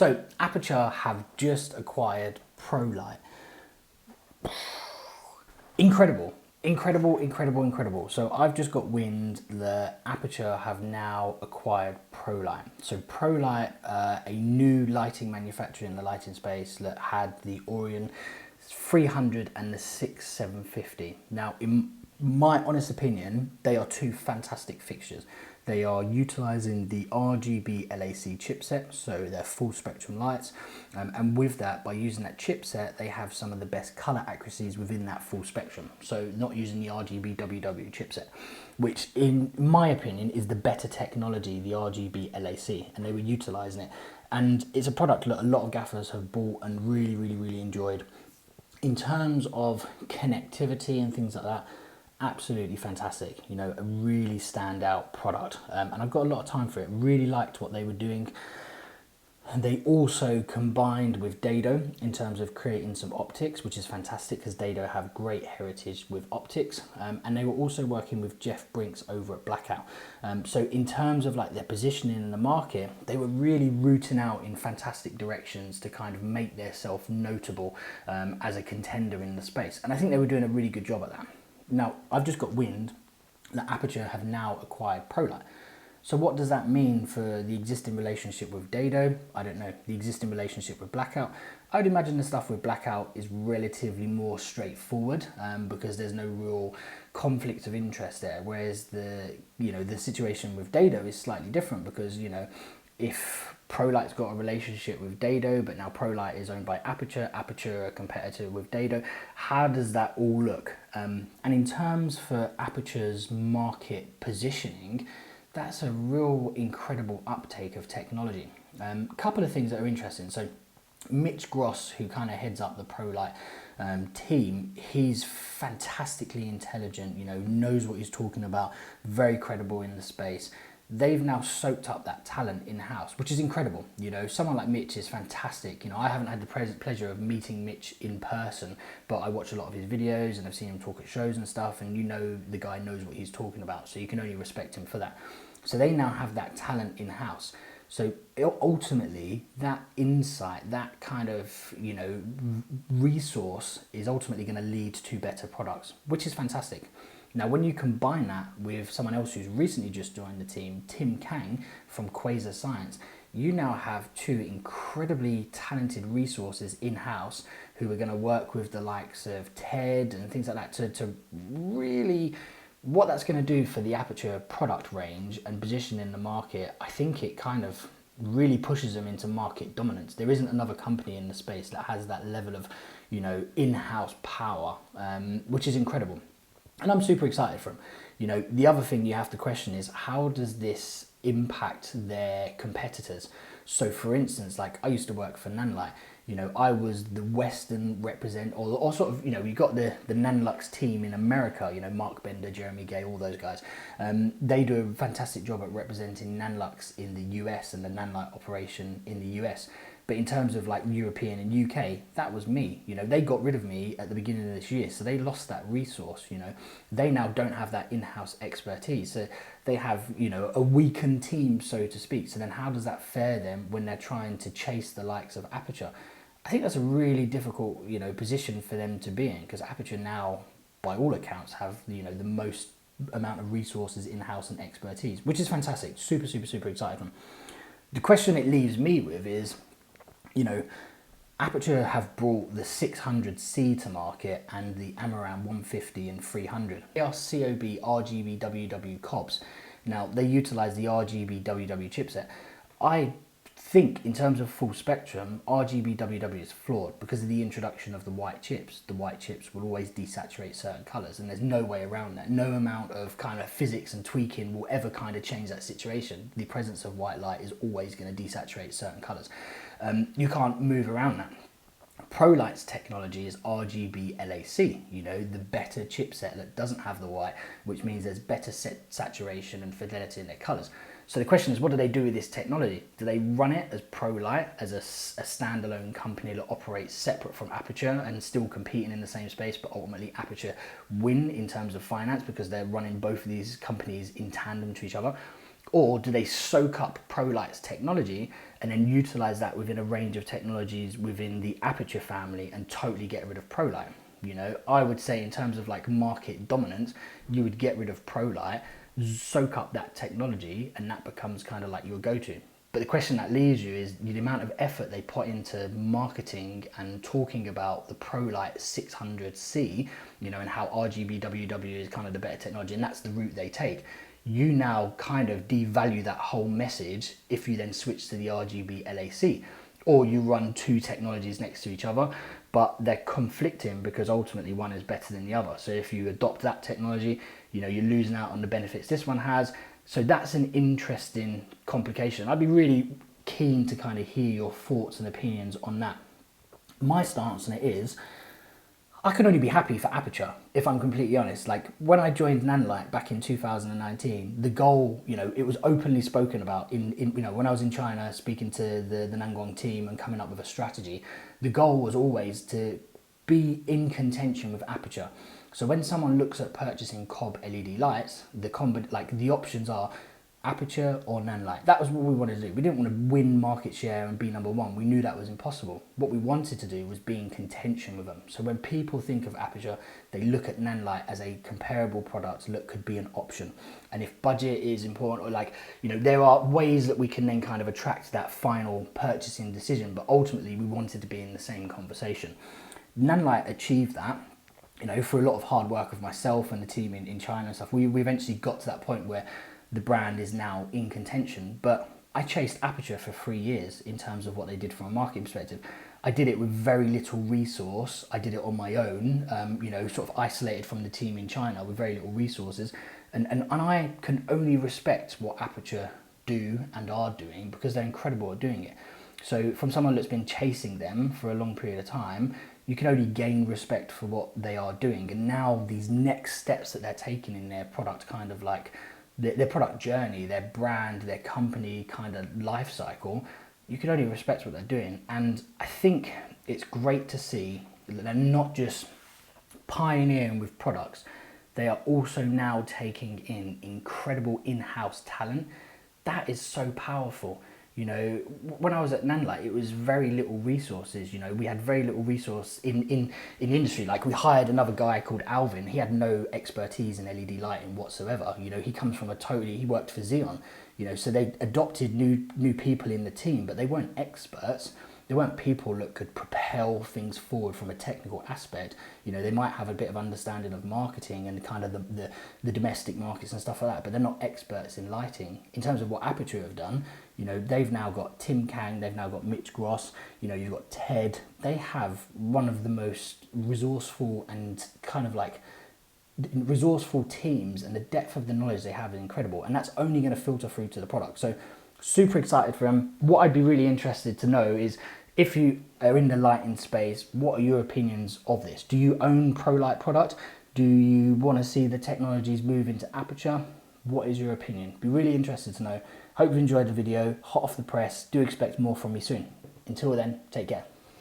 So Aputure have just acquired Prolycht. Incredible, incredible, incredible, incredible. So I've just got wind that Aputure have now acquired Prolycht. So Prolycht, a new lighting manufacturer in the lighting space that had the Orion 300 and the 6750. Now, in my honest opinion, they are two fantastic fixtures. They are utilizing the RGB LAC chipset, so they're full spectrum lights. And with that, by using that chipset, they have some of the best color accuracies within that full spectrum. So not using the RGB WW chipset, which in my opinion is the better technology, the RGB LAC, and they were utilizing it. And it's a product that a lot of gaffers have bought and really, really, really enjoyed. In terms of connectivity and things like that, absolutely fantastic, you know, a really standout product, and I've got a lot of time for it. Really liked what they were doing. And they also combined with Dado in terms of creating some optics, which is fantastic because Dado have great heritage with optics, and they were also working with Jeff Brinks over at Blackout. So in terms of like their positioning in the market, they were really rooting out in fantastic directions to kind of make themselves notable as a contender in the space, and I think they were doing a really good job at that. Now, I've just got wind that Aputure have now acquired Prolycht. So what does that mean for the existing relationship with Dado? I don't know. The existing relationship with Blackout? I would imagine the stuff with Blackout is relatively more straightforward because there's no real conflict of interest there. Whereas the situation with Dado is slightly different because, you know, if Prolycht's got a relationship with Dado, but now Prolycht is owned by Aputure, Aputure a competitor with Dado, how does that all look? And in terms for Aputure's market positioning, that's a real incredible uptake of technology. A couple of things that are interesting. So Mitch Gross, who kind of heads up the Prolycht team, he's fantastically intelligent, you know, knows what he's talking about, very credible in the space. They've now soaked up that talent in-house, which is incredible. You know, someone like Mitch is fantastic. You know, I haven't had the pleasure of meeting Mitch in person, but I watch a lot of his videos and I've seen him talk at shows and stuff, and you know the guy knows what he's talking about, so you can only respect him for that. So they now have that talent in-house. So ultimately, that insight, that kind of, you know, resource is ultimately going to lead to better products, which is fantastic. Now, when you combine that with someone else who's recently just joined the team, Tim Kang from Quasar Science, you now have two incredibly talented resources in-house who are going to work with the likes of Ted and things like that to really, what that's going to do for the Aputure product range and position in the market. I think it kind of really pushes them into market dominance. There isn't another company in the space that has that level of, you know, in-house power, which is incredible. And I'm super excited for them. You know, the other thing you have to question is, how does this impact their competitors? So for instance, like I used to work for Nanlite. You know, I was the Western represent, or sort of, you know, you got the Nanlux team in America, you know, Mark Bender, Jeremy Gay, all those guys. They do a fantastic job at representing Nanlux in the US and the Nanlite operation in the US. But in terms of like European and UK, that was me. You know, they got rid of me at the beginning of this year, so they lost that resource. You know, they now don't have that in-house expertise. So they have, you know, a weakened team, so to speak. So then how does that fare them when they're trying to chase the likes of Aputure? I think that's a really difficult, you know, position for them to be in, because Aputure now, by all accounts, have, you know, the most amount of resources in-house and expertise, which is fantastic. Super, super, super excited for them. The question it leaves me with is, you know, Aputure have brought the 600C to market and the Amaran 150 and 300. They are COB RGB WW COBs. Now, they utilize the RGB WW chipset. I think in terms of full spectrum, RGB WW is flawed because of the introduction of the white chips. The white chips will always desaturate certain colors, and there's no way around that. No amount of kind of physics and tweaking will ever kind of change that situation. The presence of white light is always going to desaturate certain colors. You can't move around that. Prolight's technology is RGB LAC, you know, the better chipset that doesn't have the white, which means there's better saturation and fidelity in their colors. So the question is, what do they do with this technology? Do they run it as Prolycht, as a standalone company that operates separate from Aputure and still competing in the same space, but ultimately Aputure win in terms of finance because they're running both of these companies in tandem to each other? Or do they soak up Prolycht's technology and then utilize that within a range of technologies within the Aputure family and totally get rid of Prolycht? You know, I would say in terms of like market dominance, you would get rid of Prolycht, soak up that technology, and that becomes kind of like your go-to. But the question that leaves you is the amount of effort they put into marketing and talking about the Prolycht 600C, you know, and how RGBWW is kind of the better technology, and that's the route they take. You now kind of devalue that whole message if you then switch to the RGB LAC, or you run two technologies next to each other, but they're conflicting because ultimately one is better than the other. So if you adopt that technology, you know, you're losing out on the benefits this one has. So that's an interesting complication. I'd be really keen to kind of hear your thoughts and opinions on that. My stance on it is, I can only be happy for Aputure, if I'm completely honest. Like, when I joined Nanlite back in 2019, the goal, you know, it was openly spoken about in you know, when I was in China speaking to the Nangguang team and coming up with a strategy, the goal was always to be in contention with Aputure. So when someone looks at purchasing Cobb LED lights, the options are Aputure or Nanlite. That was what we wanted to do. We didn't want to win market share and be number one. We knew that was impossible. What we wanted to do was be in contention with them. So when people think of Aputure, they look at Nanlite as a comparable product that could be an option. And if budget is important, or like, you know, there are ways that we can then kind of attract that final purchasing decision, but ultimately we wanted to be in the same conversation. Nanlite achieved that. You know, for a lot of hard work of myself and the team in China and stuff, we eventually got to that point where the brand is now in contention. But I chased Aputure for 3 years in terms of what they did from a marketing perspective. I did it with very little resource. I did it on my own, you know, sort of isolated from the team in China with very little resources. And I can only respect what Aputure do and are doing because they're incredible at doing it. So from someone that's been chasing them for a long period of time, you can only gain respect for what they are doing. And now these next steps that they're taking in their product, kind of like their product journey, their brand, their company kind of life cycle, you can only respect what they're doing. And I think it's great to see that they're not just pioneering with products, they are also now taking in incredible in-house talent. That is so powerful. You know, when I was at Nanlite, it was very little resources. You know, we had very little resource in the industry. Like, we hired another guy called Alvin. He had no expertise in LED lighting whatsoever. You know, he comes from he worked for Xeon. You know, so they adopted new people in the team, but they weren't experts. They weren't people that could propel things forward from a technical aspect. You know, they might have a bit of understanding of marketing and kind of the domestic markets and stuff like that, but they're not experts in lighting. In terms of what Aputure have done, you know, they've now got Tim Kang, they've now got Mitch Gross, you know, you've got Ted. They have one of the most resourceful and kind of like resourceful teams, and the depth of the knowledge they have is incredible, and that's only going to filter through to the product. So super excited for them. What I'd be really interested to know is, if you are in the lighting space, what are your opinions of this? Do you own Prolycht product? Do you want to see the technologies move into Aputure? What is your opinion? Be really interested to know. Hope you enjoyed the video. Hot off the press. Do expect more from me soon. Until then, take care.